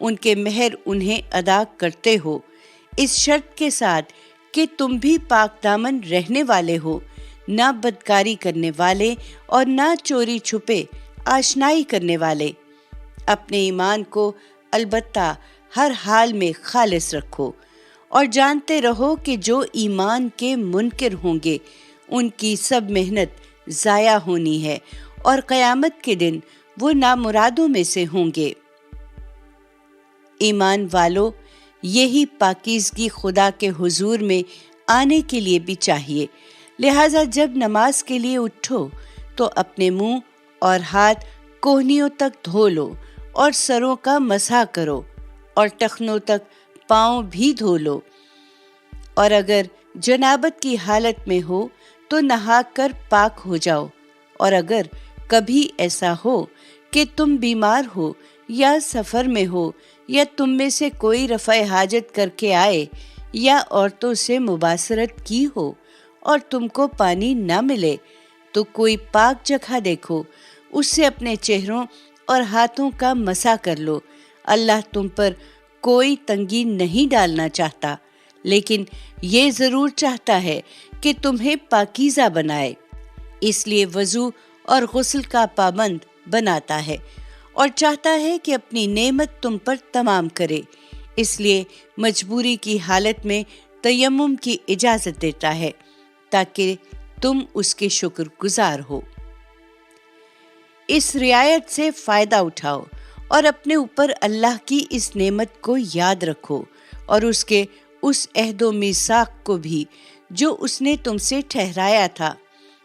ان کے مہر انہیں ادا کرتے ہو، اس شرط کے ساتھ کہ تم بھی پاک دامن رہنے والے ہو، نہ بدکاری کرنے والے اور نہ چوری چھپے آشنائی کرنے والے۔ اپنے ایمان کو البتہ ہر حال میں خالص رکھو، اور جانتے رہو کہ جو ایمان کے منکر ہوں گے ان کی سب محنت ضائع ہونی ہے، اور قیامت کے دن وہ نامرادوں میں سے ہوں گے۔ ایمان والو، یہی پاکیزگی خدا کے حضور میں آنے کے لیے بھی چاہیے، لہٰذا جب نماز کے لیے اٹھو تو اپنے منہ اور ہاتھ کوہنیوں تک دھو لو، اور سروں کا مسح کرو، اور ٹخنوں تک پاؤں بھی دھو لو، اور اگر جنابت کی حالت میں ہو تو نہا کر پاک ہو جاؤ، اور اگر کبھی ایسا ہو کہ تم بیمار ہو یا سفر میں ہو، یا تم میں سے کوئی رفع حاجت کر کے آئے، یا عورتوں سے مباشرت کی ہو اور تم کو پانی نہ ملے، تو کوئی پاک جگہ دیکھو، اس سے اپنے چہروں اور ہاتھوں کا مسح کر لو۔ اللہ تم پر کوئی تنگی نہیں ڈالنا چاہتا، لیکن یہ ضرور چاہتا ہے کہ تمہیں پاکیزہ بنائے، اس لیے وضو اور غسل کا پابند بناتا ہے، اور چاہتا ہے کہ اپنی نعمت تم پر تمام کرے، اس لیے مجبوری کی حالت میں تیمم کی اجازت دیتا ہے تاکہ تم اس کے شکر گزار ہو۔ اس رعایت سے فائدہ اٹھاؤ اور اپنے اوپر اللہ کی اس نعمت کو یاد رکھو، اور اس کے اس عہد و میثاق کو بھی جو اس نے تم سے ٹھہرایا تھا،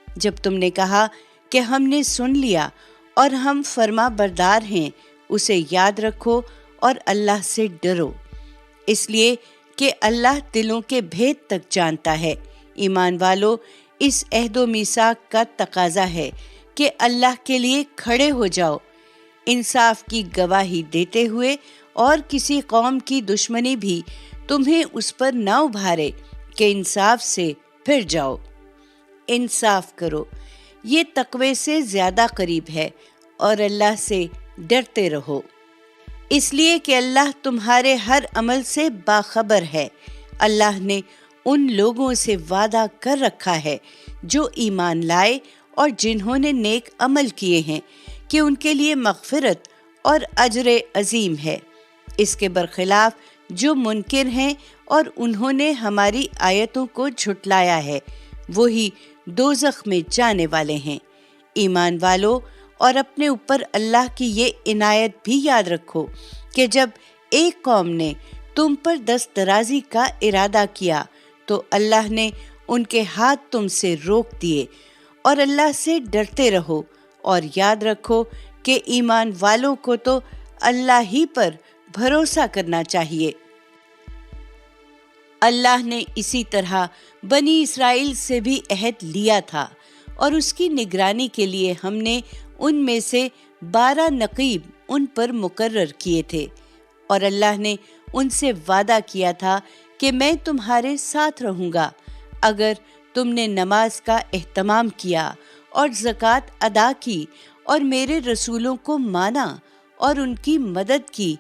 جب تم نے کہا کہ ہم نے سن لیا اور ہم فرما بردار ہیں، اسے یاد رکھو اور اللہ سے ڈرو، اس لیے کہ اللہ دلوں کے بھید تک جانتا ہے۔ ایمان والو، اس عہد و میثاق کا تقاضا ہے کہ اللہ کے لیے کھڑے ہو جاؤ، انصاف کی گواہی دیتے ہوئے، اور کسی قوم کی دشمنی بھی تمہیں اس پر نہ ابھارے کہ انصاف سے پھر جاؤ۔ انصاف کرو، یہ تقوی سے زیادہ قریب ہے، اور اللہ سے ڈرتے رہو، اس لیے کہ اللہ تمہارے ہر عمل سے باخبر ہے۔ اللہ نے ان لوگوں سے وعدہ کر رکھا ہے جو ایمان لائے اور جنہوں نے نیک عمل کیے ہیں، کہ ان کے لیے مغفرت اور اجر عظیم ہے۔ اس کے برخلاف جو منکر ہیں اور انہوں نے ہماری آیتوں کو جھٹلایا ہے، وہی دوزخ میں جانے والے ہیں۔ ایمان والو، اور اپنے اوپر اللہ کی یہ عنایت بھی یاد رکھو کہ جب ایک قوم نے تم پر دست درازی کا ارادہ کیا تو اللہ نے ان کے ہاتھ تم سے روک دیے، اور اللہ سے ڈرتے رہو، اور یاد رکھو کہ ایمان والوں کو تو اللہ ہی پر بھروسہ کرنا چاہیے۔ اللہ نے اسی طرح بنی اسرائیل سے بھی عہد لیا تھا، اور اس کی نگرانی کے لیے ہم نے ان میں سے 12 نقیب ان پر مقرر کیے تھے، اور اللہ نے ان سے وعدہ کیا تھا کہ میں تمہارے ساتھ رہوں گا اگر تم نے نماز کا اہتمام کیا اور زکوٰۃ ادا کی اور میرے رسولوں کو مانا اور ان کی مدد کی،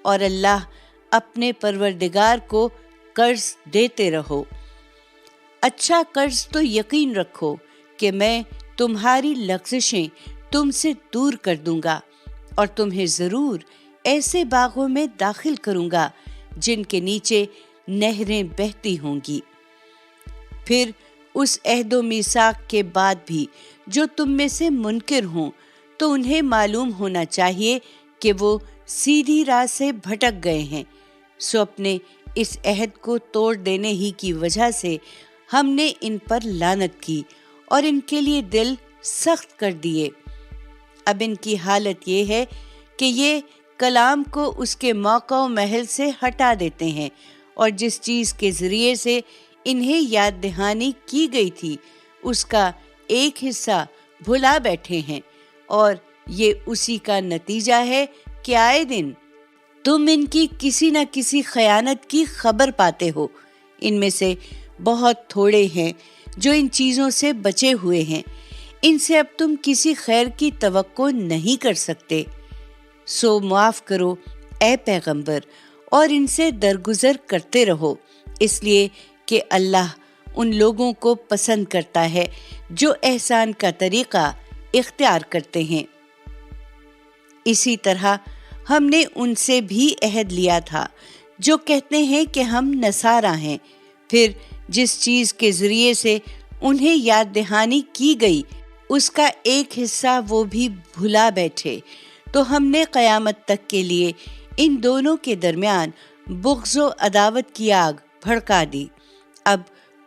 اور اللہ اپنے پروردگار کو قرض دیتے رہو۔ اچھا قرض تو یقین رکھو کہ میں تمہاری لغزشیں تم سے دور کر دوں گا، اور تمہیں ضرور ایسے باغوں میں داخل کروں گا جن کے نیچے نہریں بہتی ہوں گی۔ پھر اس عہد و میثاق کے بعد بھی جو تم میں سے منکر ہوں تو انہیں معلوم ہونا چاہیے کہ وہ سیدھی راہ سے بھٹک گئے ہیں، سو اپنے اس عہد کو توڑ دینے ہی کی وجہ سے ہم نے ان پر لعنت کی اور ان کے لیے دل سخت کر دیے۔ اب ان کی حالت یہ ہے کہ یہ کلام کو اس کے موقع و محل سے ہٹا دیتے ہیں، اور جس چیز کے ذریعے سے انہیں یاد دہانی کی گئی تھی اس کا ایک حصہ بھلا بیٹھے ہیں، اور یہ اسی کا نتیجہ ہے کہ آئے دن تم ان کی کسی نہ کسی خیانت کی خبر پاتے ہو۔ ان میں سے بہت تھوڑے ہیں جو ان چیزوں سے بچے ہوئے ہیں، ان سے اب تم کسی خیر کی توقع نہیں کر سکتے، سو معاف کرو اے پیغمبر، اور ان سے درگزر کرتے رہو، اس لیے کہ اللہ ان لوگوں کو پسند کرتا ہے جو احسان کا طریقہ اختیار کرتے ہیں۔ اسی طرح ہم نے ان سے بھی عہد لیا تھا جو کہتے ہیں کہ ہم نصارہ ہیں، پھر جس چیز کے ذریعے سے انہیں یاد دہانی کی گئی اس کا ایک حصہ وہ بھی بھلا بیٹھے، تو ہم نے قیامت تک کے لیے ان دونوں کے درمیان بغض و عداوت کی آگ بھڑکا دی، اب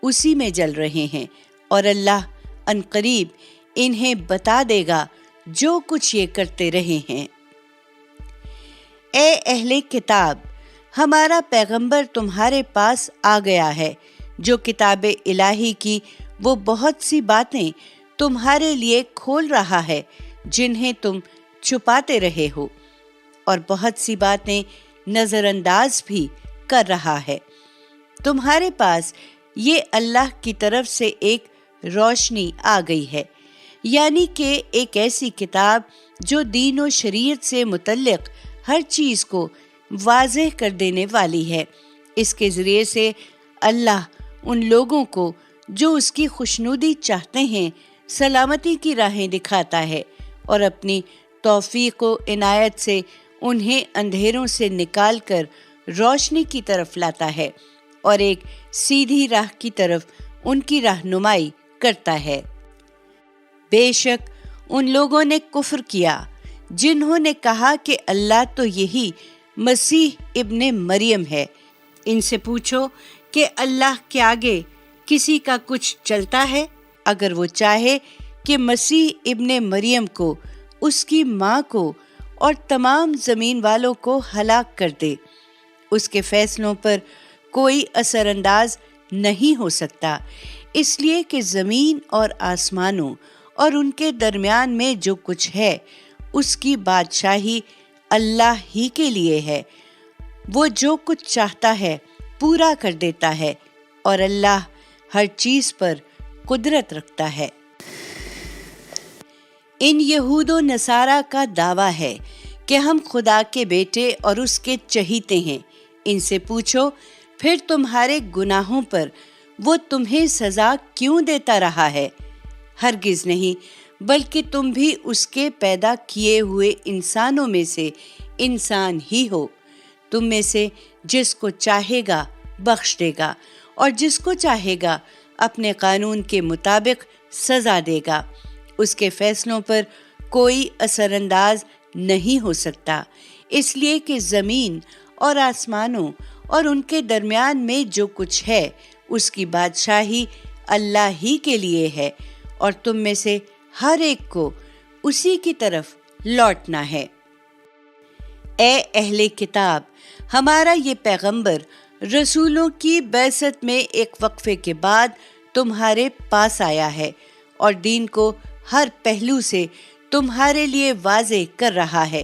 اسی میں جل رہے ہیں، اور اللہ عنقریب انہیں بتا دے گا جو کچھ یہ کرتے رہے ہیں۔ اے اہل کتاب، ہمارا پیغمبر تمہارے پاس آ گیا ہے جو کتاب الہی کی وہ بہت سی باتیں تمہارے لیے کھول رہا ہے جنہیں تم چھپاتے رہے ہو، اور بہت سی باتیں نظر انداز بھی کر رہا ہے۔ تمہارے پاس یہ اللہ کی طرف سے ایک روشنی آ گئی ہے، یعنی کہ ایک ایسی کتاب جو دین و شریعت سے متعلق ہر چیز کو واضح کر دینے والی ہے۔ اس کے ذریعے سے اللہ ان لوگوں کو جو اس کی خوشنودی چاہتے ہیں سلامتی کی راہیں دکھاتا ہے، اور اپنی توفیق و عنایت سے انہیں اندھیروں سے نکال کر روشنی کی طرف لاتا ہے، اور ایک سیدھی راہ کی طرف ان کی رہنمائی کرتا ہے۔ بے شک ان لوگوں نے کفر کیا جنہوں نے کہا کہ اللہ تو یہی مسیح ابن مریم ہے۔ ان سے پوچھو کہ اللہ کے آگے کسی کا کچھ چلتا ہے؟ اگر وہ چاہے کہ مسیح ابن مریم کو، اس کی ماں کو اور تمام زمین والوں کو ہلاک کر دے، اس کے فیصلوں پر کوئی اثر انداز نہیں ہو سکتا، اس لیے کہ زمین اور آسمانوں اور ان کے درمیان میں جو کچھ ہے اس کی بادشاہی اللہ ہی کے لیے ہے۔ وہ جو کچھ چاہتا ہے پورا کر دیتا ہے، اور اللہ ہر چیز پر قدرت رکھتا ہے۔ ان یہود و نصارہ کا دعویٰ ہے کہ ہم خدا کے بیٹے اور اس کے چہیتے ہیں۔ ان سے پوچھو پھر تمہارے گناہوں پر وہ تمہیں سزا کیوں دیتا رہا ہے؟ ہرگز نہیں، بلکہ تم بھی اس کے پیدا کیے ہوئے انسانوں میں سے انسان ہی ہو۔ تم میں سے جس کو چاہے گا بخش دے گا، اور جس کو چاہے گا اپنے قانون کے مطابق سزا دے گا۔ اس کے فیصلوں پر کوئی اثر انداز نہیں ہو سکتا، اس لیے کہ زمین اور آسمانوں اور ان کے درمیان میں جو کچھ ہے اس کی بادشاہی اللہ ہی کے لیے ہے، اور تم میں سے ہر ایک کو اسی کی طرف لوٹنا ہے۔ اے اہل کتاب، ہمارا یہ پیغمبر رسولوں کی بعثت میں ایک وقفے کے بعد تمہارے پاس آیا ہے، اور دین کو ہر پہلو سے تمہارے لیے واضح کر رہا ہے،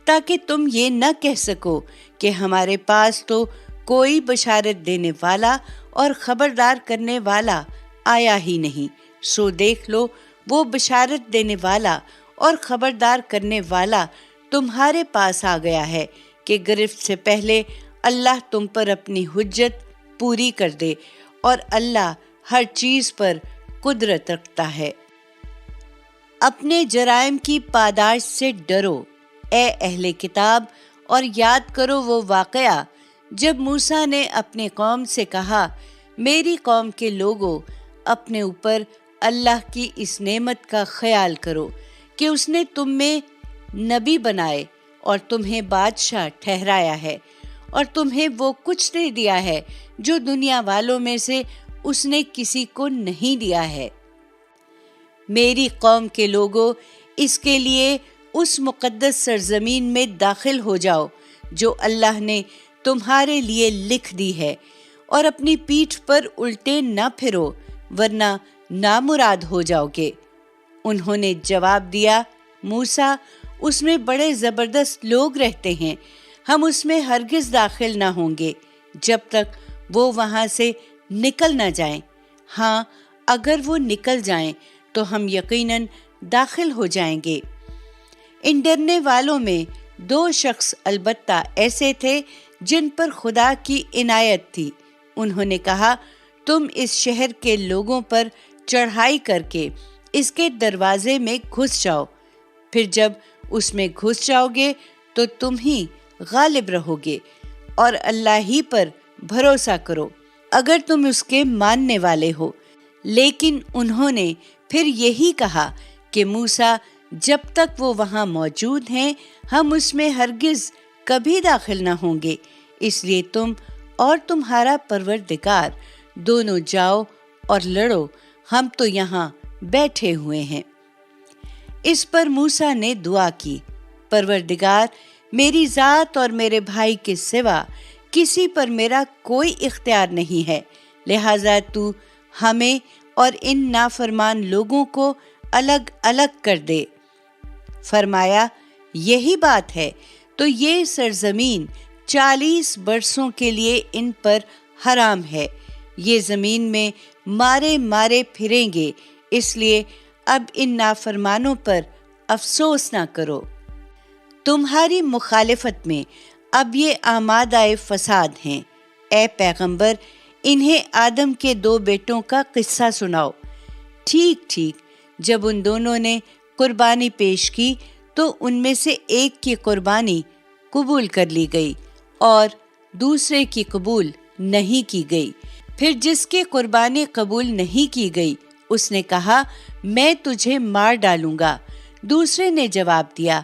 تاکہ تم یہ نہ کہہ سکو کہ ہمارے پاس تو کوئی بشارت دینے والا اور خبردار کرنے والا آیا ہی نہیں۔ سو دیکھ لو، وہ بشارت دینے والا اور خبردار کرنے والا تمہارے پاس آ گیا ہے کہ گرفت سے پہلے اللہ تم پر اپنی حجت پوری کر دے، اور اللہ ہر چیز پر قدرت رکھتا ہے۔ اپنے جرائم کی پاداش سے ڈرو اے اہل کتاب، اور یاد کرو وہ واقعہ جب موسیٰ نے اپنے قوم سے کہا، میری قوم کے لوگوں، اپنے اوپر اللہ کی اس نعمت کا خیال کرو کہ اس نے تم میں نبی بنائے اور تمہیں بادشاہ ٹھہرایا ہے، اور تمہیں وہ کچھ دے دیا ہے جو دنیا والوں میں سے اس نے کسی کو نہیں دیا ہے۔ میری قوم کے لوگوں، اس کے لیے اس مقدس سرزمین میں داخل ہو جاؤ جو اللہ نے تمہارے لیے لکھ دی ہے، اور اپنی پیٹھ پر الٹے نہ پھرو ورنہ نامراد ہو جاؤ گے۔ انہوں نے جواب دیا، موسیٰ، اس میں بڑے زبردست لوگ رہتے ہیں، ہم اس میں ہرگز داخل نہ ہوں گے جب تک وہ وہاں سے نکل نہ جائیں۔ ہاں، اگر وہ نکل جائیں تو ہم یقیناً داخل ہو جائیں گے۔ ان ڈرنے والوں میں 2 شخص البتہ ایسے تھے جن پر خدا کی عنایت تھی۔ انہوں نے کہا، تم اس شہر کے لوگوں پر چڑھائی کر کے اس کے دروازے میں گھس جاؤ، پھر جب اس میں گھس جاؤ گے تو تم ہی غالب رہو گے اور اللہ ہی پر بھروسہ کرو اگر تم اس کے ماننے والے ہو۔ لیکن انہوں نے پھر یہی کہا کہ موسیٰ، جب تک وہ وہاں موجود ہیں ہم اس میں ہرگز کبھی داخل نہ ہوں گے، اس لیے تم اور تمہارا پروردگار دونوں جاؤ اور لڑو، ہم تو یہاں بیٹھے ہوئے ہیں۔ اس پر موسیٰ نے دعا کی، پروردگار، میری ذات اور میرے بھائی کے سوا کسی پر میرا کوئی اختیار نہیں ہے، لہٰذا تو ہمیں اور ان نافرمان لوگوں کو الگ الگ کر دے۔ فرمایا، یہی بات ہے تو یہ سرزمین 40 برسوں کے لیے ان پر حرام ہے، یہ زمین میں مارے مارے پھریں گے، اس لیے اب ان نافرمانوں پر افسوس نہ کرو۔ تمہاری مخالفت میں اب یہ آمادہ فساد ہیں، اے پیغمبر انہیں آدم کے 2 بیٹوں کا قصہ سناؤ۔ ٹھیک ٹھیک، جب ان دونوں نے قربانی پیش کی تو ان میں سے ایک کی قربانی قبول کر لی گئی اور دوسرے کی قبول نہیں کی گئی۔ پھر جس کی قربانی قبول نہیں کی گئی اس نے کہا، میں تجھے مار ڈالوں گا۔ دوسرے نے جواب دیا،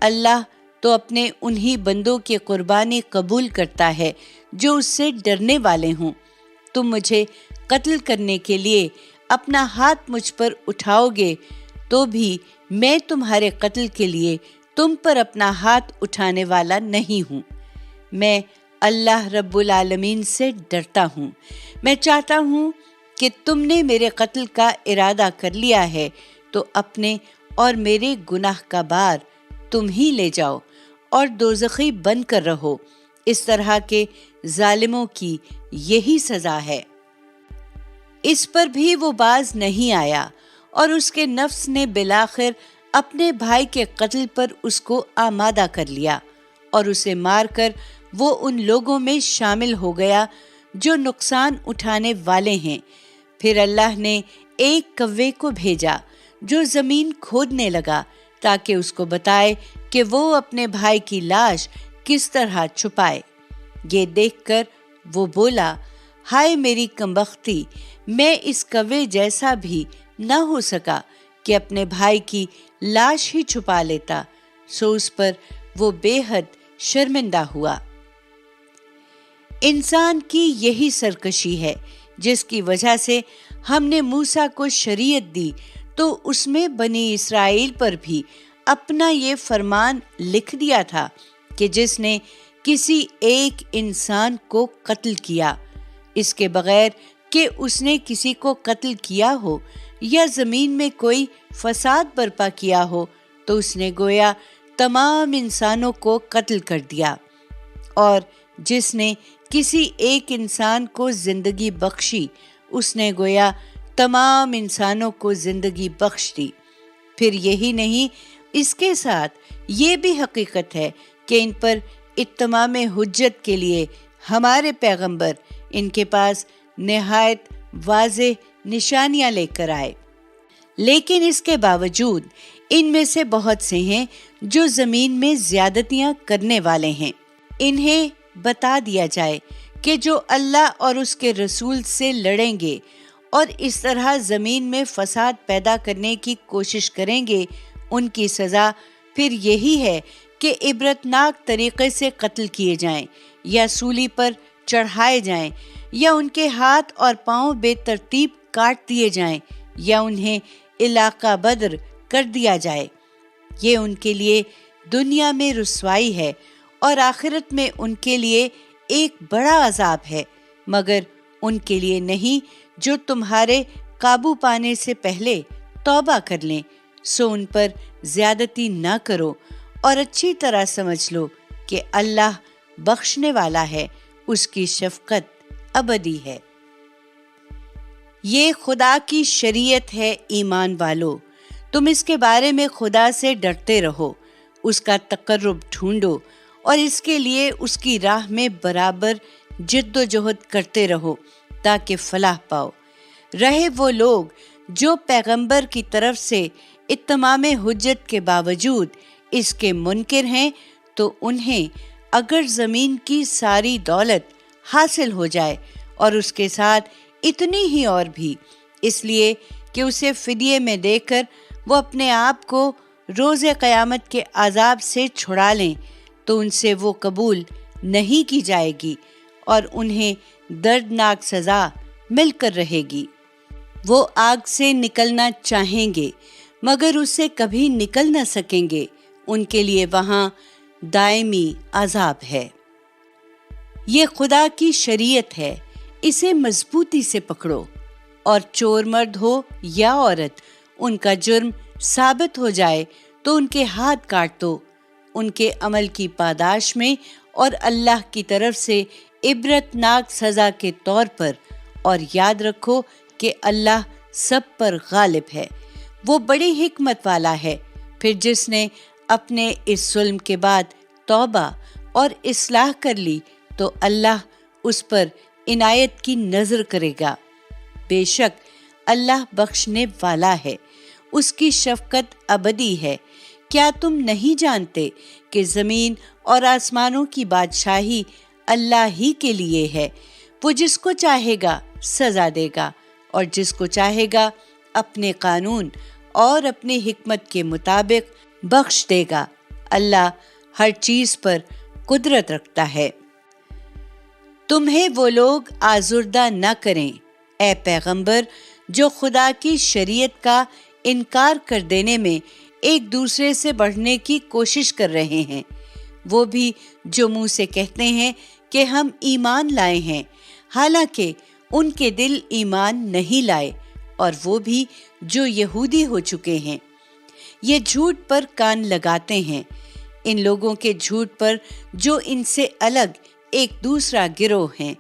اللہ تو اپنے انہی بندوں کی قربانی قبول کرتا ہے جو اس سے ڈرنے والے ہوں۔ تم مجھے قتل کرنے کے لیے اپنا ہاتھ مجھ پر اٹھاؤ گے تو بھی میں تمہارے قتل کے لیے تم پر اپنا ہاتھ اٹھانے والا نہیں ہوں۔ میں اللہ رب العالمین سے ڈرتا ہوں، میں چاہتا ہوں کہ تم نے میرے قتل کا ارادہ کر لیا ہے تو اپنے اور میرے گناہ کا بار تم ہی لے جاؤ اور دوزخی بن کر رہو، اس طرح کے ظالموں کی یہی سزا ہے۔ اس پر بھی وہ باز نہیں آیا اور اس کے نفس نے بالآخر اپنے بھائی کے قتل پر اس کو آمادہ کر لیا اور اسے مار کر وہ ان لوگوں میں شامل ہو گیا جو نقصان اٹھانے والے ہیں۔ پھر اللہ نے ایک کوے کو بھیجا جو زمین کھودنے لگا تاکہ اس کو بتائے کہ وہ اپنے بھائی کی لاش کس طرح چھپائے۔ یہ دیکھ کر وہ بولا، ہائے میری کمبختی، میں اس کوے جیسا بھی نہ ہو سکا کہ اپنے بھائی کی لاش ہی چھپا لیتا، سو اس پر وہ بے حد شرمندہ ہوا۔ انسان کی یہی سرکشی ہے جس کی وجہ سے ہم نے موسیٰ کو شریعت دی تو اس میں بنی اسرائیل پر بھی اپنا یہ فرمان لکھ دیا تھا کہ جس نے کسی ایک انسان کو قتل کیا، اس کے بغیر کہ اس نے کسی کو قتل کیا ہو یا زمین میں کوئی فساد برپا کیا ہو، تو اس نے گویا تمام انسانوں کو قتل کر دیا، اور جس نے کسی ایک انسان کو زندگی بخشی اس نے گویا تمام انسانوں کو زندگی بخش دی۔ پھر یہی نہیں، اس کے ساتھ یہ بھی حقیقت ہے کہ ان پر اتمام حجت کے لیے ہمارے پیغمبر ان کے پاس نہایت واضح نشانیاں لے کر آئے، لیکن اس کے باوجود ان میں سے بہت سے ہیں جو زمین میں زیادتیاں کرنے والے ہیں۔ انہیں بتا دیا جائے کہ جو اللہ اور اس کے رسول سے لڑیں گے اور اس طرح زمین میں فساد پیدا کرنے کی کوشش کریں گے، ان کی سزا پھر یہی ہے کہ عبرتناک طریقے سے قتل کیے جائیں یا سولی پر چڑھائے جائیں یا ان کے ہاتھ اور پاؤں بے ترتیب کاٹ دیے جائیں یا انہیں علاقہ بدر کر دیا جائے۔ یہ ان کے لیے دنیا میں رسوائی ہے اور آخرت میں ان کے لیے ایک بڑا عذاب ہے، مگر ان کے لیے نہیں جو تمہارے قابو پانے سے پہلے توبہ کر لیں، سو ان پر زیادتی نہ کرو اور اچھی طرح سمجھ لو کہ اللہ بخشنے والا ہے، اس کی شفقت ابدی ہے۔ یہ خدا کی شریعت ہے ایمان والو، تم اس کے بارے میں خدا سے ڈرتے رہو اس کا تقرب ڈھونڈو اور اس کے لیے اس کی راہ میں برابر جد و جہد کرتے رہو تاکہ فلاح پاؤ۔ رہے وہ لوگ جو پیغمبر کی طرف سے اتمام حجت کے باوجود اس کے منکر ہیں، تو انہیں اگر زمین کی ساری دولت حاصل ہو جائے اور اس کے ساتھ اتنی ہی اور بھی، اس لیے کہ اسے فدیے میں دے کر وہ اپنے آپ کو روز قیامت کے عذاب سے چھڑا لیں، تو ان سے وہ قبول نہیں کی جائے گی اور انہیں دردناک سزا مل کر رہے گی۔ وہ آگ سے نکلنا چاہیں گے مگر اس سے کبھی نکل نہ سکیں گے، ان کے لیے وہاں دائمی عذاب ہے۔ یہ خدا کی شریعت ہے، اسے مضبوطی سے پکڑو، اور چور مرد ہو یا عورت، ان کا جرم ثابت ہو جائے تو ان کے ہاتھ کاٹ دو، ان کے عمل کی پاداش میں اور اللہ کی طرف سے عبرت ناک سزا کے طور پر۔ اور یاد رکھو کہ اللہ سب پر غالب ہے، وہ بڑی حکمت والا ہے۔ پھر جس نے اپنے اس ظلم کے بعد توبہ اور اصلاح کر لی تو اللہ اس پر عنایت کی نظر کرے گا۔ بے شک اللہ بخشنے والا ہے، اس کی شفقت ابدی ہے۔ کیا تم نہیں جانتے کہ زمین اور آسمانوں کی بادشاہی اللہ ہی کے لیے ہے؟ وہ جس کو چاہے گا سزا دے گا اور جس کو چاہے گا اپنے قانون اور اپنی حکمت کے مطابق بخش دے گا۔ اللہ ہر چیز پر قدرت رکھتا ہے۔ تمہیں وہ لوگ آزردہ نہ کریں اے پیغمبر جو خدا کی شریعت کا انکار کر دینے میں ایک دوسرے سے بڑھنے کی کوشش کر رہے ہیں، وہ بھی جو منہ سے کہتے ہیں کہ ہم ایمان لائے ہیں، حالانکہ ان کے دل ایمان نہیں لائے، اور وہ بھی جو یہودی ہو چکے ہیں۔ یہ جھوٹ پر کان لگاتے ہیں، ان لوگوں کے جھوٹ پر جو ان سے الگ ایک دوسرا گروہ ہیں،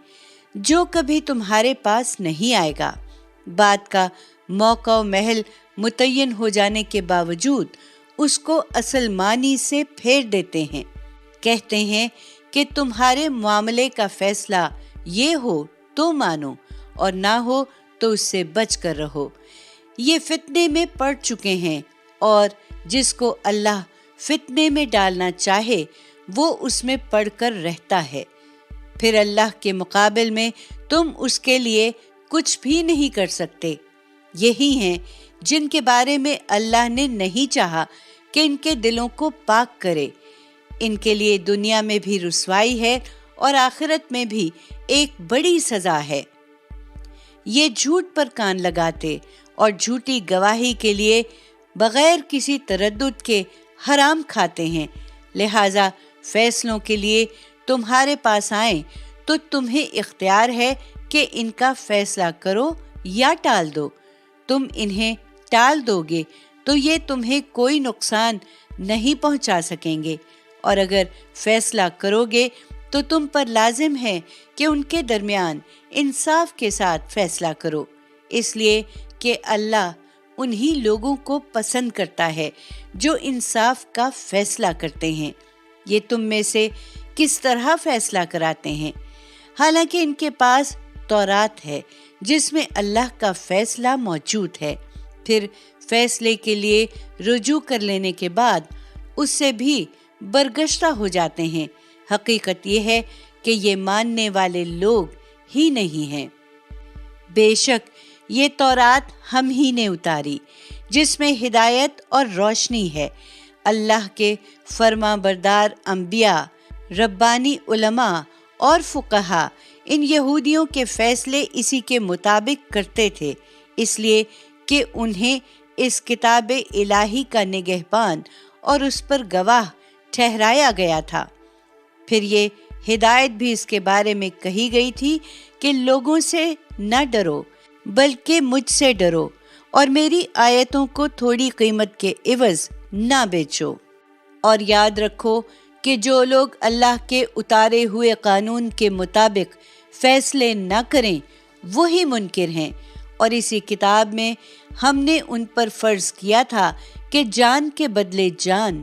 جو کبھی تمہارے پاس نہیں آئے گا۔ بات کا موقع و محل متعین ہو جانے کے باوجود اس کو اصل معنی سے پھیر دیتے ہیں۔ کہتے ہیں کہ تمہارے معاملے کا فیصلہ یہ ہو تو مانو اور نہ ہو تو اس سے بچ کر رہو۔ یہ فتنے میں پڑ چکے ہیں، اور جس کو اللہ فتنے میں ڈالنا چاہے وہ اس میں پڑ کر رہتا ہے۔ پھر اللہ کے مقابل میں تم اس کے لیے کچھ بھی نہیں کر سکتے۔ یہی ہیں جن کے بارے میں اللہ نے نہیں چاہا کہ ان کے دلوں کو پاک کرے۔ ان کے لیے دنیا میں بھی رسوائی ہے اور آخرت میں بھی ایک بڑی سزا ہے۔ یہ جھوٹ پر کان لگاتے اور جھوٹی گواہی کے لیے بغیر کسی تردد کے حرام کھاتے ہیں، لہٰذا فیصلوں کے لیے تمہارے پاس آئیں تو تمہیں اختیار ہے کہ ان کا فیصلہ کرو یا ٹال دو۔ تم انہیں ٹال دو گے تو یہ تمہیں کوئی نقصان نہیں پہنچا سکیں گے، اور اگر فیصلہ کرو گے تو تم پر لازم ہے کہ ان کے درمیان انصاف کے ساتھ فیصلہ کرو، اس لیے کہ اللہ انہی لوگوں کو پسند کرتا ہے جو انصاف کا فیصلہ کرتے ہیں۔ یہ تم میں سے کس طرح فیصلہ کراتے ہیں، حالانکہ ان کے پاس تورات ہے جس میں اللہ کا فیصلہ موجود ہے۔ پھر فیصلے کے لیے رجوع کر لینے کے بعد اس سے بھی برگشتہ ہو جاتے ہیں۔ حقیقت یہ ہے کہ یہ ماننے والے لوگ ہی نہیں ہیں۔ بے شک یہ تورات ہم ہی نے اتاری جس میں ہدایت اور روشنی ہے۔ اللہ کے فرما بردار انبیاء، ربانی علماء اور فقہا ان یہودیوں کے فیصلے اسی کے مطابق کرتے تھے، اس لیے کہ انہیں اس کتاب الہی کا نگہبان اور اس پر گواہ ٹھہرایا گیا تھا۔ پھر یہ ہدایت بھی اس کے بارے میں کہی گئی تھی کہ لوگوں سے نہ ڈرو بلکہ مجھ سے ڈرو، اور میری آیتوں کو تھوڑی قیمت کے عوض نہ بیچو۔ اور یاد رکھو کہ جو لوگ اللہ کے اتارے ہوئے قانون کے مطابق فیصلے نہ کریں وہی منکر ہیں، اور اسی کتاب میں ہم نے ان پر فرض کیا تھا کہ جان کے بدلے جان،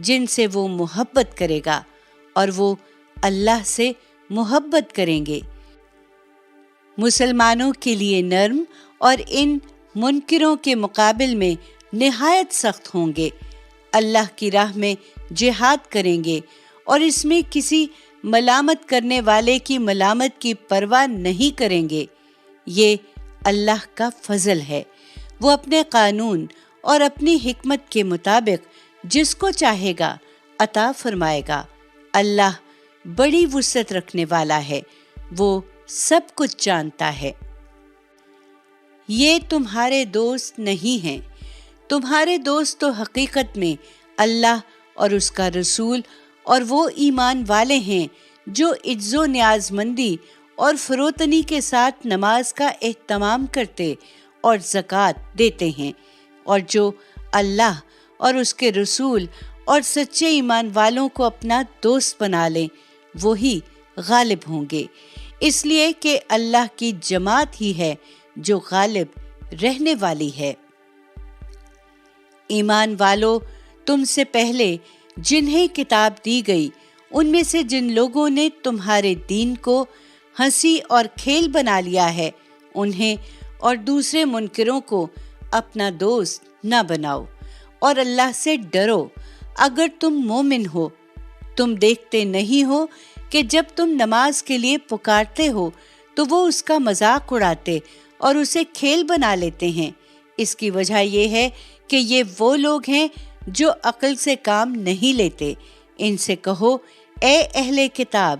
جن سے وہ محبت کرے گا اور وہ اللہ سے محبت کریں گے۔ مسلمانوں کے لیے نرم اور ان منکروں کے مقابل میں نہایت سخت ہوں گے۔ اللہ کی راہ میں جہاد کریں گے اور اس میں کسی ملامت کرنے والے کی ملامت کی پرواہ نہیں کریں گے۔ یہ اللہ کا فضل ہے، وہ اپنے قانون اور اپنی حکمت کے مطابق جس کو چاہے گا عطا فرمائے گا۔ اللہ بڑی وسعت رکھنے والا ہے، وہ سب کچھ جانتا ہے۔ یہ تمہارے دوست نہیں ہیں، تمہارے دوست تو حقیقت میں اللہ اور اس کا رسول اور وہ ایمان والے ہیں جو عجز و نیاز مندی اور فروتنی کے ساتھ نماز کا اہتمام کرتے اور زکوٰۃ دیتے ہیں، اور جو اللہ اور اس کے رسول اور سچے ایمان والوں کو اپنا دوست بنا لیں وہی غالب ہوں گے، اس لیے کہ اللہ کی جماعت ہی ہے جو غالب رہنے والی ہے۔ ایمان والو، تم سے پہلے جنہیں کتاب دی گئی ان میں سے جن لوگوں نے تمہارے دین کو ہنسی اور کھیل بنا لیا ہے، انہیں اور دوسرے منکروں کو اپنا دوست نہ بناؤ، اور اللہ سے ڈرو اگر تم مومن ہو۔ تم دیکھتے نہیں ہو کہ جب تم نماز کے لیے پکارتے ہو تو وہ اس کا مذاق اڑاتے اور اسے کھیل بنا لیتے ہیں۔ اس کی وجہ یہ ہے کہ یہ وہ لوگ ہیں جو عقل سے کام نہیں لیتے۔ ان سے کہو، اے اہل کتاب،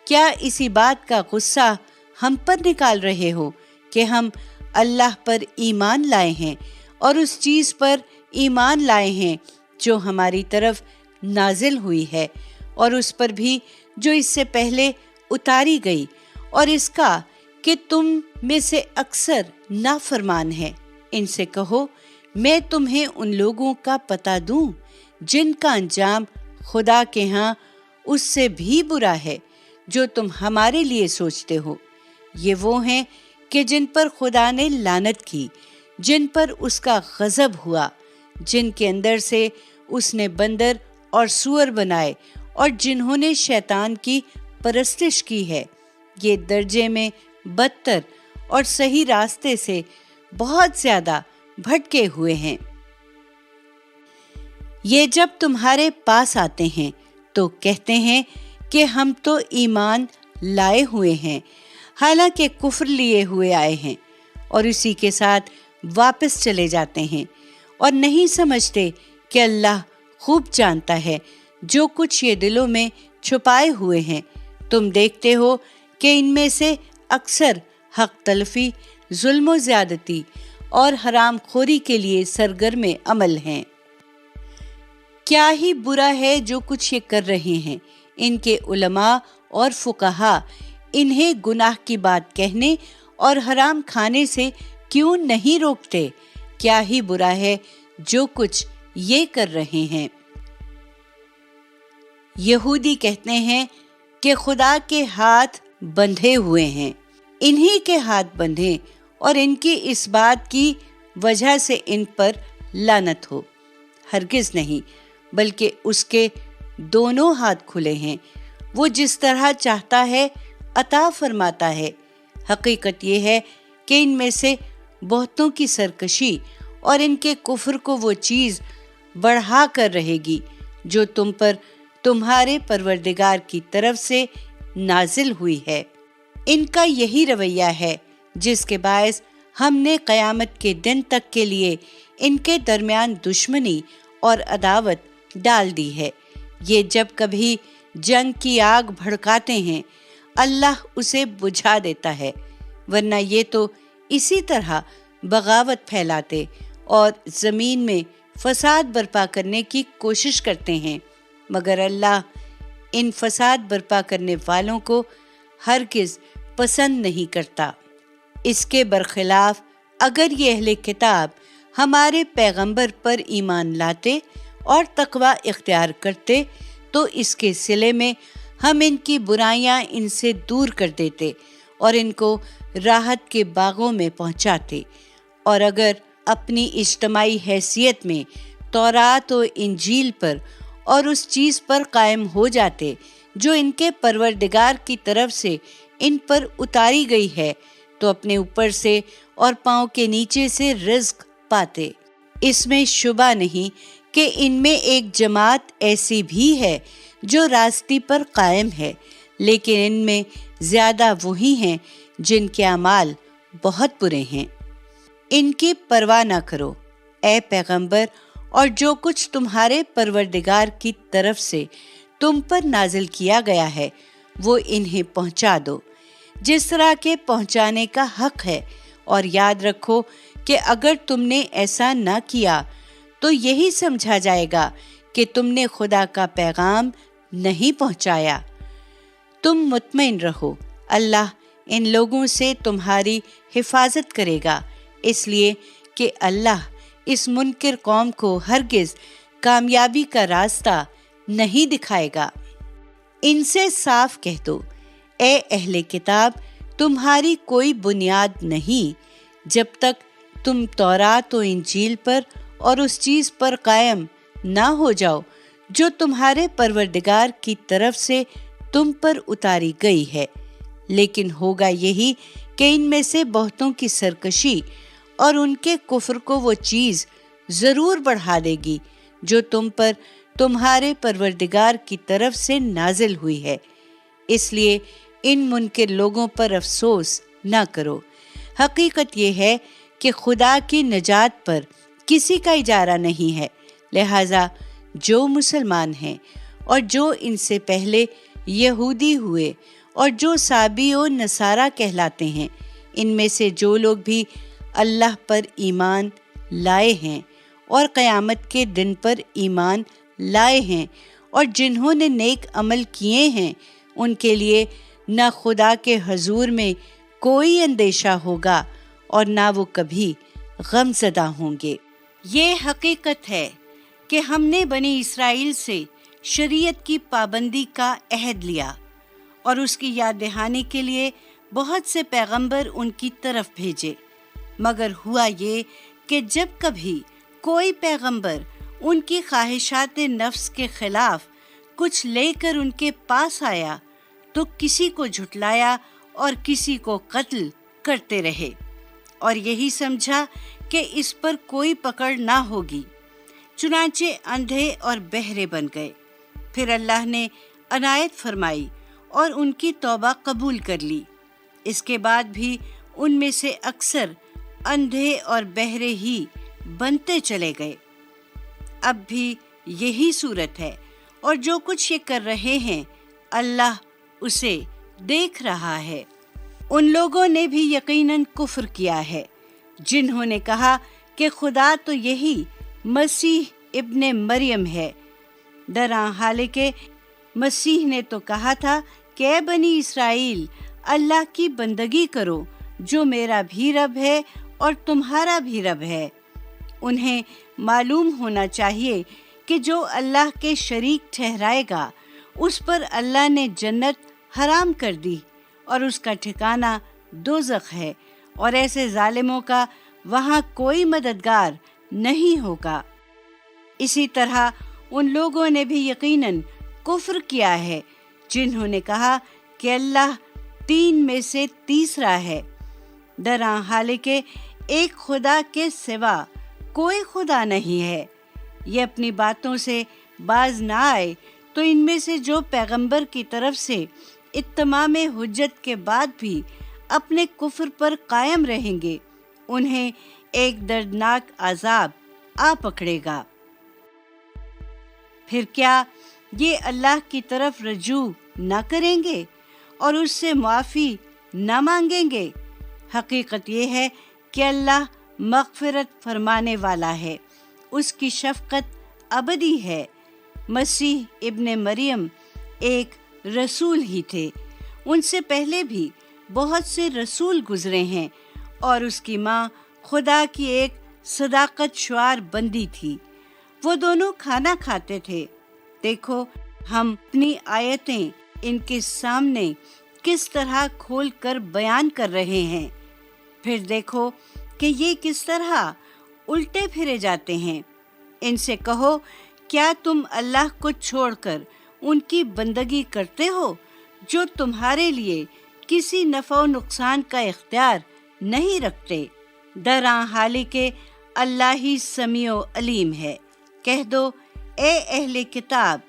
کیا اسی بات کا غصہ ہم پر نکال رہے ہو کہ ہم اللہ پر ایمان لائے ہیں اور اس چیز پر ایمان لائے ہیں جو ہماری طرف نازل ہوئی ہے، اور اس پر بھی جو اس سے پہلے اتاری گئی، اور اس کا کہ تم میں سے اکثر نافرمان ہیں۔ ان سے کہو، میں تمہیں ان لوگوں کا پتہ دوں جن کا انجام خدا کے ہاں اس سے بھی برا ہے جو تم ہمارے لیے سوچتے ہو۔ یہ وہ ہیں کہ جن پر خدا نے لعنت کی، جن پر اس کا غضب ہوا، جن کے اندر سے اس نے بندر اور سور بنائے، اور جنہوں نے شیطان کی پرستش کی ہے۔ یہ درجے میں بدتر اور صحیح راستے سے بہت زیادہ بھٹکے ہوئے ہیں۔ یہ جب تمہارے پاس آتے ہیں تو کہتے ہیں کہ ہم تو ایمان لائے ہوئے ہیں، حالانکہ کفر لیے ہوئے آئے ہیں، اور اسی کے ساتھ واپس چلے جاتے ہیں، اور نہیں سمجھتے کہ اللہ خوب جانتا ہے جو کچھ یہ دلوں میں چھپائے ہوئے ہیں۔ تم دیکھتے ہو کہ ان میں سے اکثر حق تلفی، ظلم و زیادتی اور حرام خوری کے لیے سرگرم عمل ہیں۔ کیا ہی برا ہے جو کچھ یہ کر رہے ہیں۔ ان کے علماء اور فقہا انہیں گناہ کی بات کہنے اور حرام کھانے سے کیوں نہیں روکتے؟ کیا ہی برا ہے جو کچھ یہ کر رہے ہیں۔ یہودی کہتے ہیں کہ خدا کے ہاتھ بندھے ہوئے ہیں، انہی کے ہاتھ بندھے اور ان کی اس بات کی وجہ سے ان پر لعنت ہو۔ ہرگز نہیں، بلکہ اس کے دونوں ہاتھ کھلے ہیں، وہ جس طرح چاہتا ہے عطا فرماتا ہے۔ حقیقت یہ ہے کہ ان میں سے بہتوں کی سرکشی اور ان کے کفر کو وہ چیز بڑھا کر رہے گی جو تم پر تمہارے پروردگار کی طرف سے نازل ہوئی ہے۔ ان کا یہی رویہ ہے جس کے باعث ہم نے قیامت کے دن تک کے لیے ان کے درمیان دشمنی اور عداوت ڈال دی ہے۔ یہ جب کبھی جنگ کی آگ بھڑکاتے ہیں اللہ اسے بجھا دیتا ہے، ورنہ یہ تو اسی طرح بغاوت پھیلاتے اور زمین میں فساد برپا کرنے کی کوشش کرتے ہیں، مگر اللہ ان فساد برپا کرنے والوں کو ہرگز پسند نہیں کرتا۔ اس کے برخلاف اگر یہ اہل کتاب ہمارے پیغمبر پر ایمان لاتے اور تقوی اختیار کرتے تو اس کے صلے میں ہم ان کی برائیاں ان سے دور کر دیتے اور ان کو راحت کے باغوں میں پہنچاتے، اور اگر اپنی اجتماعی حیثیت میں تورات و انجیل پر اور اس چیز پر قائم ہو جاتے جو ان کے پروردگار کی طرف سے ان پر اتاری گئی ہے، تو اپنے اوپر سے اور پاؤں کے نیچے سے رزق پاتے۔ اس میں شبہ نہیں کہ ان میں ایک جماعت ایسی بھی ہے جو راستے پر قائم ہے، لیکن ان میں زیادہ وہی ہیں جن کے اعمال بہت برے ہیں۔ ان کی پرواہ نہ کرو اے پیغمبر، اور جو کچھ تمہارے پروردگار کی طرف سے تم پر نازل کیا گیا ہے وہ انہیں پہنچا دو جس طرح کے پہنچانے کا حق ہے، اور یاد رکھو کہ اگر تم نے ایسا نہ کیا تو یہی سمجھا جائے گا کہ تم نے خدا کا پیغام نہیں پہنچایا۔ تم مطمئن رہو، اللہ ان لوگوں سے تمہاری حفاظت کرے گا، اس لیے کہ اللہ اس منکر قوم کو ہرگز کامیابی کا راستہ نہیں دکھائے گا۔ ان سے صاف کہہ دو اے اہل کتاب، تمہاری کوئی بنیاد نہیں جب تک تم تورات و انجیل پر اور اس چیز پر قائم نہ ہو جاؤ جو تمہارے پروردگار کی طرف سے تم پر اتاری گئی ہے، لیکن ہوگا یہی کہ ان میں سے بہتوں کی سرکشی اور ان کے کفر کو وہ چیز ضرور بڑھا دے گی جو تم پر تمہارے پروردگار کی طرف سے نازل ہوئی ہے۔ اس لیے ان منکر لوگوں پر افسوس نہ کرو۔ حقیقت یہ ہے کہ خدا کی نجات پر کسی کا اجارہ نہیں ہے، لہٰذا جو مسلمان ہیں اور جو ان سے پہلے یہودی ہوئے اور جو سابی و نصارہ کہلاتے ہیں، ان میں سے جو لوگ بھی اللہ پر ایمان لائے ہیں اور قیامت کے دن پر ایمان لائے ہیں اور جنہوں نے نیک عمل کیے ہیں، ان کے لیے نہ خدا کے حضور میں کوئی اندیشہ ہوگا اور نہ وہ کبھی غم زدہ ہوں گے۔ یہ حقیقت ہے کہ ہم نے بنی اسرائیل سے شریعت کی پابندی کا عہد لیا اور اس کی یاد دہانی کے لیے بہت سے پیغمبر ان کی طرف بھیجے، مگر ہوا یہ کہ جب کبھی کوئی پیغمبر ان کی خواہشات نفس کے خلاف کچھ لے کر ان کے پاس آیا تو کسی کو جھٹلایا اور کسی کو قتل کرتے رہے، اور یہی سمجھا کہ اس پر کوئی پکڑ نہ ہوگی، چنانچہ اندھے اور بہرے بن گئے۔ پھر اللہ نے عنایت فرمائی اور ان کی توبہ قبول کر لی۔ اس کے بعد بھی ان میں سے اکثر اندھے اور بہرے ہی بنتے چلے گئے۔ اب بھی یہی صورت ہے، اور جو کچھ یہ کر رہے ہیں اللہ اسے دیکھ رہا ہے۔ ان لوگوں نے بھی یقیناً کفر کیا ہے جنہوں نے کہا کہ خدا تو یہی مسیح ابن مریم ہے، حالانکہ مسیح نے تو کہا تھا کہ اے بنی اسرائیل، اللہ کی بندگی کرو جو میرا بھی رب ہے اور تمہارا بھی رب ہے۔ انہیں معلوم ہونا چاہیے کہ جو اللہ کے شریک ٹھہرائے گا اس پر اللہ نے جنت حرام کر دی اور اس کا ٹھکانہ دوزخ ہے، اور ایسے ظالموں کا وہاں کوئی مددگار نہیں ہوگا۔ اسی طرح ان لوگوں نے بھی یقیناً کفر کیا ہے جنہوں نے کہا کہ اللہ تین میں سے تیسرا ہے، حالانکہ ایک خدا کے سوا کوئی خدا نہیں ہے۔ یہ اپنی باتوں سے باز نہ آئے تو ان میں سے جو پیغمبر کی طرف سے اتمام حجت کے بعد بھی اپنے کفر پر قائم رہیں گے، انہیں ایک دردناک عذاب آ پکڑے گا۔ پھر کیا یہ اللہ کی طرف رجوع نہ کریں گے اور اس سے معافی نہ مانگیں گے؟ حقیقت یہ ہے کہ اللہ مغفرت فرمانے والا ہے، اس کی شفقت ابدی ہے۔ مسیح ابن مریم ایک رسول ہی تھے، ان سے پہلے بھی بہت سے رسول گزرے ہیں، اور اس کی ماں خدا کی ایک صداقت شعار بندی تھی۔ وہ دونوں کھانا کھاتے تھے۔ دیکھو ہم اپنی آیتیں ان کے سامنے کس طرح کھول کر بیان کر رہے ہیں، پھر دیکھو کہ یہ کس طرح الٹے پھرے جاتے ہیں۔ ان سے کہو کیا تم اللہ کو چھوڑ کر ان کی بندگی کرتے ہو جو تمہارے لیے کسی نفع و نقصان کا اختیار نہیں رکھتے؟ درآں حالی کہ اللہ ہی سمیع و علیم ہے۔ کہہ دو اے اہل کتاب،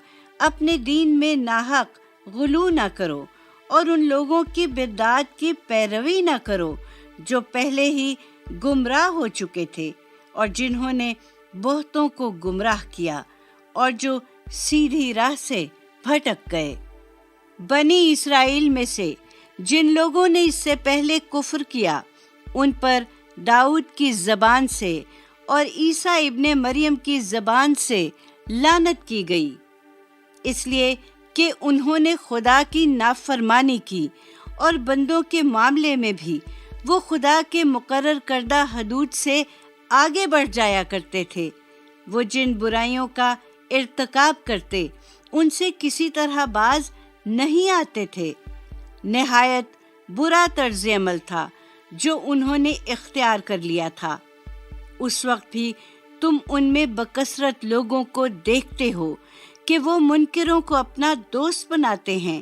اپنے دین میں ناحق غلو نہ کرو اور ان لوگوں کی بدعات کی پیروی نہ کرو جو پہلے ہی گمراہ ہو چکے تھے اور جنہوں نے بہتوں کو گمراہ کیا اور جو سیدھی راہ سے بھٹک گئے۔ بنی اسرائیل میں سے جن لوگوں نے اس سے پہلے کفر کیا ان پر داؤد کی زبان سے اور عیسیٰ ابن مریم کی زبان سے لعنت کی گئی، اس لیے کہ انہوں نے خدا کی نافرمانی کی اور بندوں کے معاملے میں بھی وہ خدا کے مقرر کردہ حدود سے آگے بڑھ جایا کرتے تھے۔ وہ جن برائیوں کا ارتکاب کرتے ان سے کسی طرح باز نہیں آتے تھے۔ نہایت برا طرز عمل تھا جو انہوں نے اختیار کر لیا تھا۔ اس وقت بھی تم ان میں بکثرت لوگوں کو دیکھتے ہو کہ وہ منکروں کو اپنا دوست بناتے ہیں۔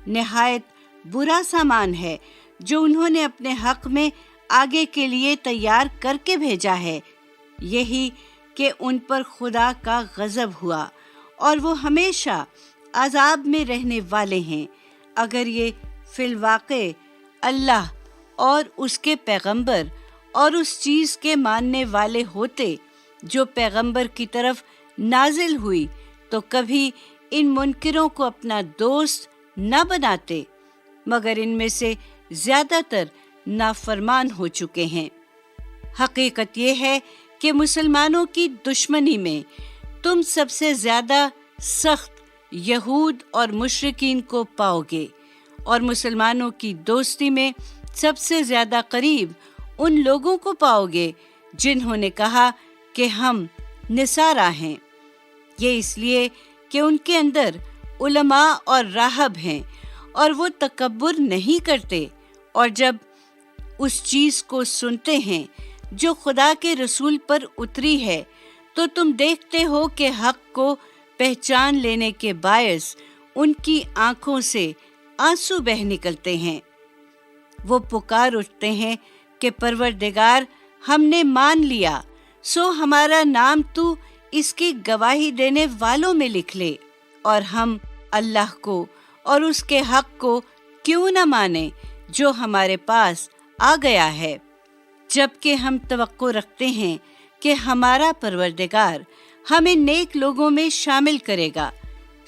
نہایت برا سامان ہے جو انہوں نے اپنے حق میں آگے کے لیے تیار کر کے بھیجا ہے، یہی کہ ان پر خدا کا غضب ہوا اور وہ ہمیشہ عذاب میں رہنے والے ہیں۔ اگر یہ فی الواقع اللہ اور اس کے پیغمبر اور اس چیز کے ماننے والے ہوتے جو پیغمبر کی طرف نازل ہوئی تو کبھی ان منکروں کو اپنا دوست نہ بناتے، مگر ان میں سے زیادہ تر نافرمان ہو چکے ہیں۔ حقیقت یہ ہے کہ مسلمانوں کی دشمنی میں تم سب سے زیادہ سخت یہود اور مشرکین کو پاؤ گے، اور مسلمانوں کی دوستی میں سب سے زیادہ قریب ان لوگوں کو پاؤ گے جنہوں نے کہا کہ ہم نصارا ہیں۔ یہ اس لیے کہ ان کے اندر علماء اور راہب ہیں اور وہ تکبر نہیں کرتے، اور جب اس چیز کو سنتے ہیں جو خدا کے رسول پر اتری ہے تو تم دیکھتے ہو کہ حق کو پہچان لینے کے باعث ان کی آنکھوں سے آنسو بہہ نکلتے ہیں۔ وہ پکار اٹھتے ہیں کہ پروردگار، ہم نے مان لیا، سو ہمارا نام تو اس کی گواہی دینے والوں میں لکھ لے، اور ہم اللہ کو اور اس کے حق کو کیوں نہ مانیں جو ہمارے پاس آ گیا ہے، جبکہ ہم توقع رکھتے ہیں کہ ہمارا پروردگار ہمیں نیک لوگوں میں شامل کرے گا۔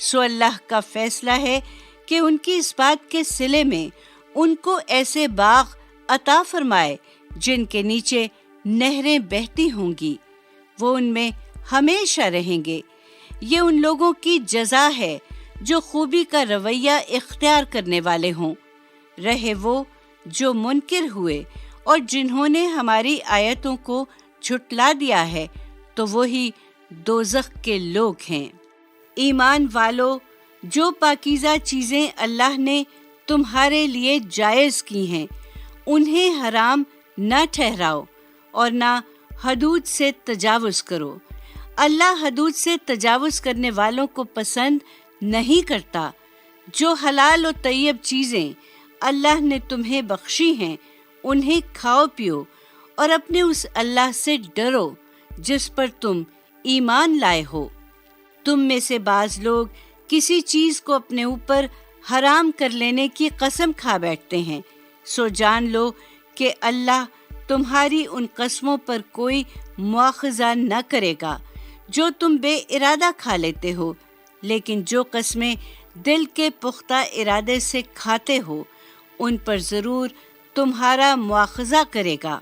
سو اللہ کا فیصلہ ہے کہ ان کی اس بات کے صلے میں ان کو ایسے باغ عطا فرمائے جن کے نیچے نہریں بہتی ہوں گی، وہ ان میں ہمیشہ رہیں گے۔ یہ ان لوگوں کی جزا ہے جو خوبی کا رویہ اختیار کرنے والے ہوں۔ رہے وہ جو منکر ہوئے اور جنہوں نے ہماری آیتوں کو جھٹلا دیا ہے تو وہی دوزخ کے لوگ ہیں۔ ایمان والو، جو پاکیزہ چیزیں اللہ نے تمہارے لیے جائز کی ہیں انہیں حرام نہ ٹھہراؤ اور نہ حدود سے تجاوز کرو۔ اللہ حدود سے تجاوز کرنے والوں کو پسند نہیں کرتا۔ جو حلال و طیب چیزیں اللہ نے تمہیں بخشی ہیں انہیں کھاؤ پیو اور اپنے اس اللہ سے ڈرو جس پر تم ایمان لائے ہو۔ تم میں سے بعض لوگ کسی چیز کو اپنے اوپر حرام کر لینے کی قسم کھا بیٹھتے ہیں، سو جان لو کہ اللہ تمہاری ان قسموں پر کوئی مواخذہ نہ کرے گا جو تم بے ارادہ کھا لیتے ہو، لیکن جو قسمیں دل کے پختہ ارادے سے کھاتے ہو ان پر ضرور تمہارا مواخذہ کرے گا۔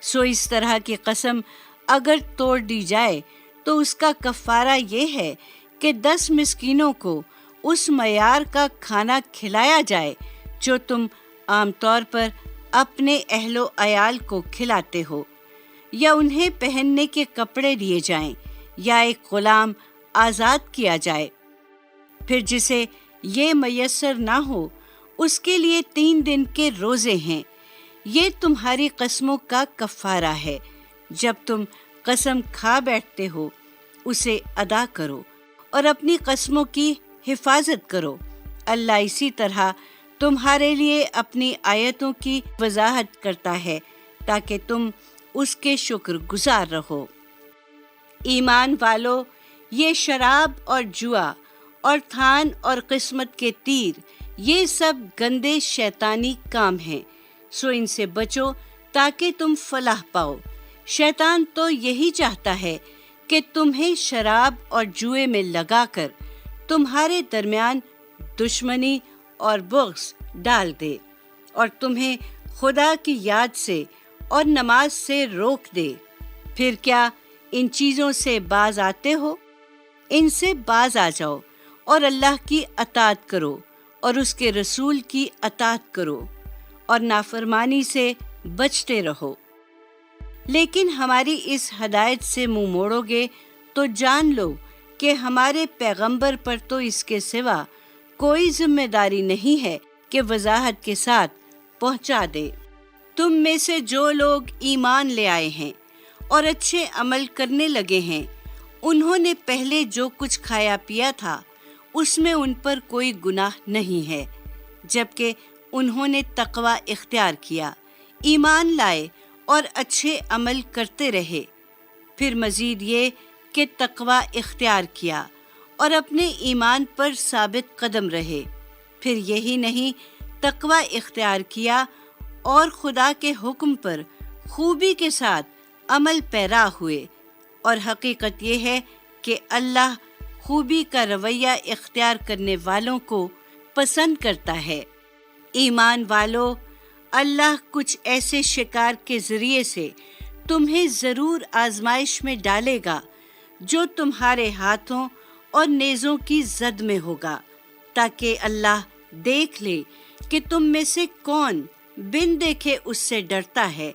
سو اس طرح کی قسم اگر توڑ دی جائے تو اس کا کفارہ یہ ہے کہ 10 مسکینوں کو اس معیار کا کھانا کھلایا جائے جو تم عام طور پر اپنے اہل و عیال کو کھلاتے ہو، یا انہیں پہننے کے کپڑے دیے جائیں، یا ایک غلام آزاد کیا جائے۔ پھر جسے یہ میسر نہ ہو اس کے لیے 3 دن کے روزے ہیں۔ یہ تمہاری قسموں کا کفارہ ہے۔ جب تم قسم کھا بیٹھتے ہو اسے ادا کرو اور اپنی قسموں کی حفاظت کرو۔ اللہ اسی طرح تمہارے لیے اپنی آیتوں کی وضاحت کرتا ہے تاکہ تم اس کے شکر گزار رہو۔ ایمان والو، یہ شراب اور جوا اور تھان اور قسمت کے تیر، یہ سب گندے شیطانی کام ہیں، سو ان سے بچو تاکہ تم فلاح پاؤ۔ شیطان تو یہی چاہتا ہے کہ تمہیں شراب اور جوئے میں لگا کر تمہارے درمیان دشمنی اور بغض ڈال دے اور تمہیں خدا کی یاد سے اور نماز سے روک دے۔ پھر کیا ان چیزوں سے باز آتے ہو؟ ان سے باز آ جاؤ اور اللہ کی اطاعت کرو اور اس کے رسول کی اطاعت کرو اور نافرمانی سے بچتے رہو۔ لیکن ہماری اس ہدایت سے منہ موڑو گے تو جان لو کہ ہمارے پیغمبر پر تو اس کے سوا کوئی ذمہ داری نہیں ہے کہ وضاحت کے ساتھ پہنچا دے۔ تم میں سے جو لوگ ایمان لے آئے ہیں اور اچھے عمل کرنے لگے ہیں، انہوں نے پہلے جو کچھ کھایا پیا تھا اس میں ان پر کوئی گناہ نہیں ہے، جبکہ انہوں نے تقوی اختیار کیا، ایمان لائے اور اچھے عمل کرتے رہے۔ پھر مزید یہ کہ تقوی اختیار کیا اور اپنے ایمان پر ثابت قدم رہے۔ پھر یہی نہیں، تقوی اختیار کیا اور خدا کے حکم پر خوبی کے ساتھ عمل پیرا ہوئے، اور حقیقت یہ ہے کہ اللہ خوبی کا رویہ اختیار کرنے والوں کو پسند کرتا ہے۔ ایمان والو، اللہ کچھ ایسے شکار کے ذریعے سے تمہیں ضرور آزمائش میں ڈالے گا جو تمہارے ہاتھوں اور نیزوں کی زد میں ہوگا، تاکہ اللہ دیکھ لے کہ تم میں سے کون بن دیکھے اس سے ڈرتا ہے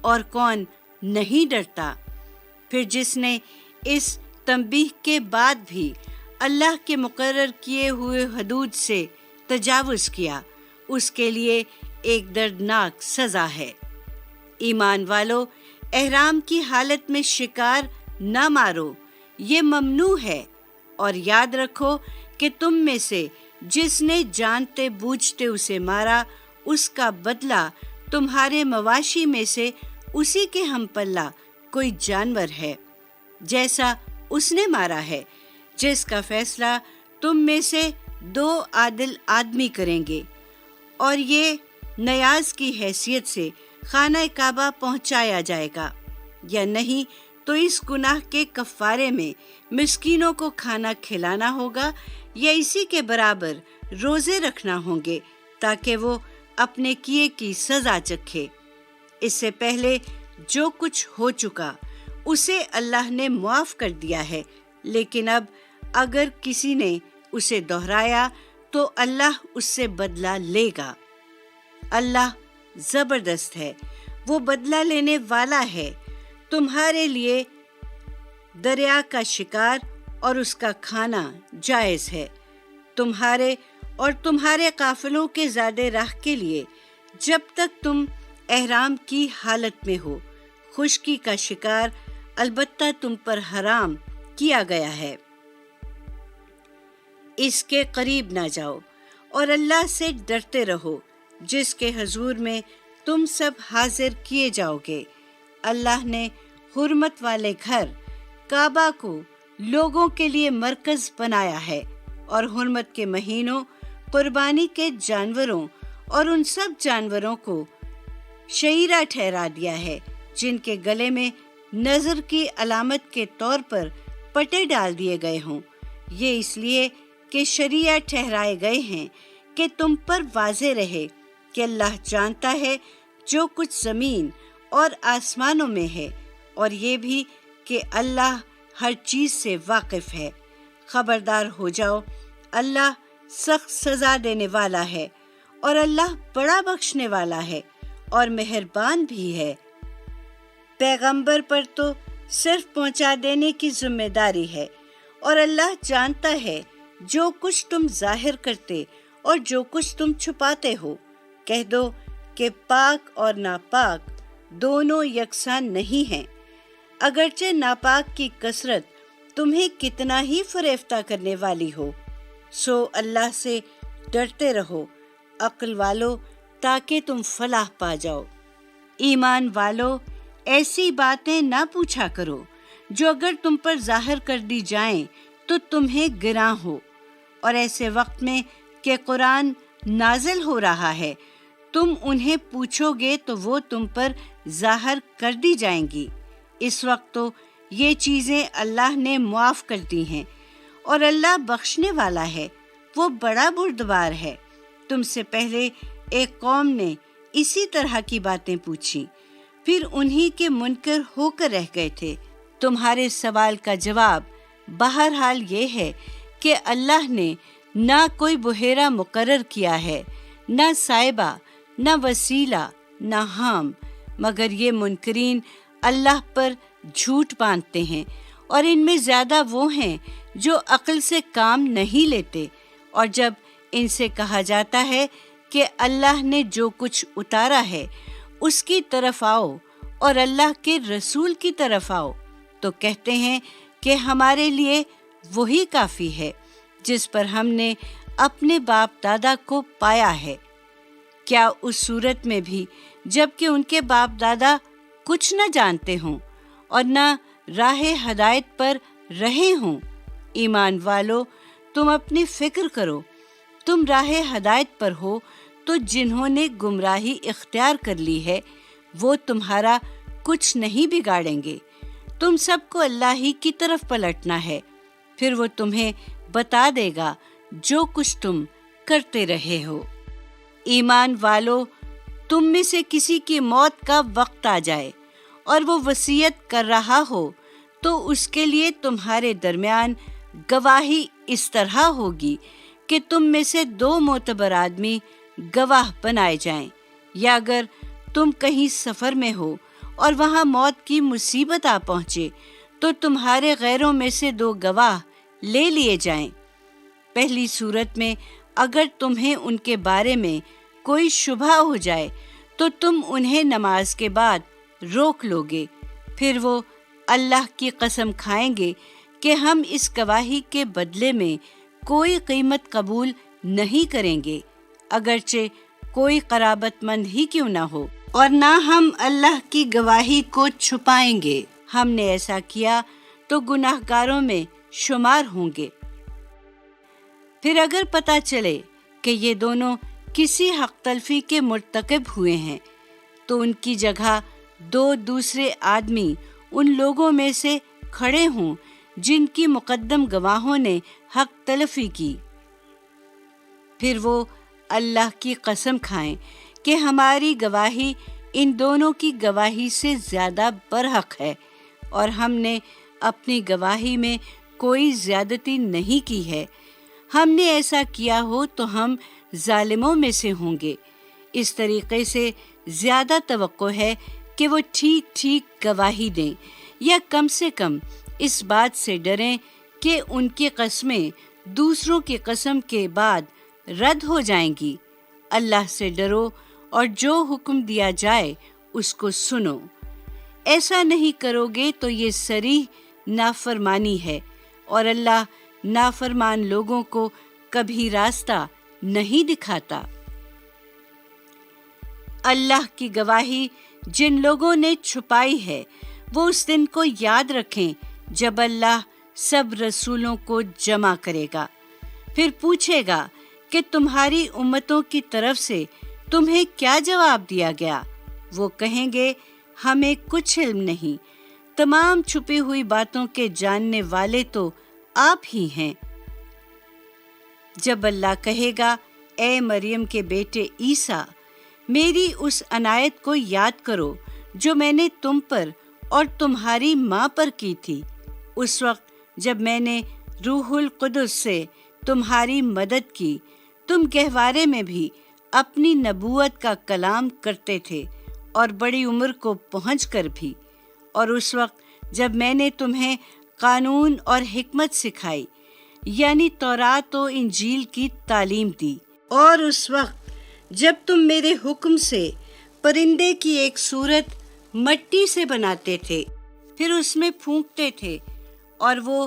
اور کون نہیں ڈرتا۔ پھر جس نے اس تنبیہ کے بعد بھی اللہ کے مقرر کیے ہوئے حدود سے تجاوز کیا، اس کے لیے ایک دردناک سزا ہے۔ ایمان والو، احرام کی حالت میں شکار نہ مارو، یہ ممنوع ہے، اور یاد رکھو کہ تم میں سے جس نے جانتے بوجھتے اسے مارا، اس کا بدلہ تمہارے مواشی میں سے اسی کے ہم پلہ کوئی جانور ہے جیسا اس نے مارا ہے، جس کا فیصلہ تم میں سے 2 عادل آدمی کریں گے، اور یہ نیاز کی حیثیت سے خانہ کعبہ پہنچایا جائے گا، یا نہیں تو اس گناہ کے کفارے میں مسکینوں کو کھانا کھلانا ہوگا، یا اسی کے برابر روزے رکھنا ہوں گے تاکہ وہ اپنے کیے کی سزا چکھے۔ اس سے پہلے جو کچھ ہو چکا اسے اللہ نے معاف کر دیا ہے، لیکن اب اگر کسی نے اسے دہرایا تو اللہ اس سے بدلہ لے گا۔ اللہ زبردست ہے، وہ بدلہ لینے والا ہے۔ تمہارے لیے دریا کا شکار اور اس کا کھانا جائز ہے، تمہارے اور تمہارے قافلوں کے زیادہ راہ کے لیے، جب تک تم احرام کی حالت میں ہو۔ خشکی کا شکار البتہ تم پر حرام کیا گیا ہے، اس کے قریب نہ جاؤ، اور اللہ سے ڈرتے رہو جس کے حضور میں تم سب حاضر کیے جاؤ گے۔ اللہ نے حرمت والے گھر کعبہ کو لوگوں کے لیے مرکز بنایا ہے، اور حرمت کے مہینوں، قربانی کے جانوروں اور ان سب جانوروں کو شعیرہ ٹھہرا دیا ہے جن کے گلے میں نظر کی علامت کے طور پر پٹے ڈال دیے گئے ہوں، یہ اس لیے کہ شریعہ ٹھہرائے گئے ہیں کہ تم پر واضح رہے کہ اللہ جانتا ہے جو کچھ زمین اور آسمانوں میں ہے، اور یہ بھی کہ اللہ ہر چیز سے واقف ہے۔ خبردار ہو جاؤ، اللہ سخت سزا دینے والا ہے، اور اللہ بڑا بخشنے والا ہے اور مہربان بھی ہے۔ پیغمبر پر تو صرف پہنچا دینے کی ذمہ داری ہے، اور اللہ جانتا ہے جو کچھ تم ظاہر کرتے اور جو کچھ تم چھپاتے ہو۔ کہہ دو کہ پاک اور ناپاک دونوں یکساں نہیں ہیں، اگرچہ ناپاک کی کثرت تمہیں کتنا ہی فریفتہ کرنے والی ہو۔ سو اللہ سے ڈرتے رہو عقل والو، تاکہ تم فلاح پا جاؤ۔ ایمان والو، ایسی باتیں نہ پوچھا کرو جو اگر تم پر ظاہر کر دی جائیں تو تمہیں گراں ہو، اور ایسے وقت میں کہ قرآن نازل ہو رہا ہے تم انہیں پوچھو گے تو وہ تم پر ظاہر کر دی جائیں گی۔ اس وقت تو یہ چیزیں اللہ نے معاف کر دی ہیں، اور اللہ بخشنے والا ہے، وہ بڑا بردبار ہے۔ تم سے پہلے ایک قوم نے اسی طرح کی باتیں پوچھی، پھر انہی کے منکر ہو کر رہ گئے تھے۔ تمہارے سوال کا جواب بہرحال یہ ہے کہ اللہ نے نہ کوئی بحیرہ مقرر کیا ہے، نہ سائبہ، نہ وسیلہ، نہ حام، مگر یہ منکرین اللہ پر جھوٹ باندھتے ہیں، اور ان میں زیادہ وہ ہیں جو عقل سے کام نہیں لیتے۔ اور جب ان سے کہا جاتا ہے کہ اللہ نے جو کچھ اتارا ہے اس کی طرف آؤ اور اللہ کے رسول کی طرف آؤ، تو کہتے ہیں کہ ہمارے لیے وہی کافی ہے جس پر ہم نے اپنے باپ دادا کو پایا ہے۔ کیا اس صورت میں بھی جب کہ ان کے باپ دادا کچھ نہ جانتے ہوں اور نہ راہ ہدایت پر رہے ہوں؟ ایمان والو، تم اپنی فکر کرو، تم راہ ہدایت پر ہو تو جنہوں نے گمراہی اختیار کر لی ہے وہ تمہارا کچھ نہیں بگاڑیں گے۔ تم سب کو اللہ ہی کی طرف پلٹنا ہے، پھر وہ تمہیں بتا دے گا جو کچھ تم کرتے رہے ہو۔ ایمان والو، تم میں سے کسی کی موت کا وقت آ جائے اور وہ وصیت کر رہا ہو تو اس کے لیے تمہارے درمیان گواہی اس طرح ہوگی کہ تم میں سے 2 معتبر آدمی گواہ بنائے جائیں، یا اگر تم کہیں سفر میں ہو اور وہاں موت کی مصیبت آ پہنچے تو تمہارے غیروں میں سے 2 گواہ لے لیے جائیں۔ پہلی صورت میں اگر تمہیں ان کے بارے میں کوئی شبہ ہو جائے تو تم انہیں نماز کے بعد روک لوگے، پھر وہ اللہ کی قسم کھائیں گے کہ ہم اس گواہی کے بدلے میں کوئی قیمت قبول نہیں کریں گے، اگرچہ کوئی قرابت مند ہی کیوں نہ ہو، اور نہ ہم اللہ کی گواہی کو چھپائیں گے۔ ہم نے ایسا کیا تو گناہ گاروں میں شمار ہوں گے۔ پھر اگر پتہ چلے کہ یہ دونوں کسی حق تلفی کے مرتکب ہوئے ہیں تو ان کی جگہ 2 دوسرے آدمی ان لوگوں میں سے کھڑے ہوں جن کی مقدم گواہوں نے حق تلفی کی، پھر وہ اللہ کی قسم کھائیں کہ ہماری گواہی ان دونوں کی گواہی سے زیادہ برحق ہے، اور ہم نے اپنی گواہی میں کوئی زیادتی نہیں کی ہے۔ ہم نے ایسا کیا ہو تو ہم ظالموں میں سے ہوں گے۔ اس طریقے سے زیادہ توقع ہے کہ وہ ٹھیک ٹھیک گواہی دیں، یا کم سے کم اس بات سے ڈریں کہ ان کی قسمیں دوسروں کی قسم کے بعد رد ہو جائیں گی۔ اللہ سے ڈرو اور جو حکم دیا جائے اس کو سنو۔ ایسا نہیں کرو گے تو یہ صریح نافرمانی ہے، اور اللہ نافرمان لوگوں کو کبھی راستہ نہیں دکھاتا۔ اللہ کی گواہی جن لوگوں نے چھپائی ہے وہ اس دن کو یاد رکھیں جب اللہ سب رسولوں کو جمع کرے گا، پھر پوچھے گا کہ تمہاری امتوں کی طرف سے تمہیں کیا جواب دیا گیا؟ وہ کہیں گے ہمیں کچھ علم نہیں، تمام چھپی ہوئی باتوں کے جاننے والے تو آپ ہی ہیں۔ جب اللہ کہے گا اے مریم کے بیٹے عیسیٰ، میری اس عنایت کو یاد کرو جو میں نے تم پر اور تمہاری ماں پر کی تھی، اس وقت جب میں نے روح القدس سے تمہاری مدد کی، تم گہوارے میں بھی اپنی نبوت کا کلام کرتے تھے اور بڑی عمر کو پہنچ کر بھی، اور اس وقت جب میں نے تمہیں قانون اور حکمت سکھائی، یعنی تورات و انجیل کی تعلیم دی، اور اس وقت جب تم میرے حکم سے پرندے کی ایک صورت مٹی سے بناتے تھے، پھر اس میں پھونکتے تھے اور وہ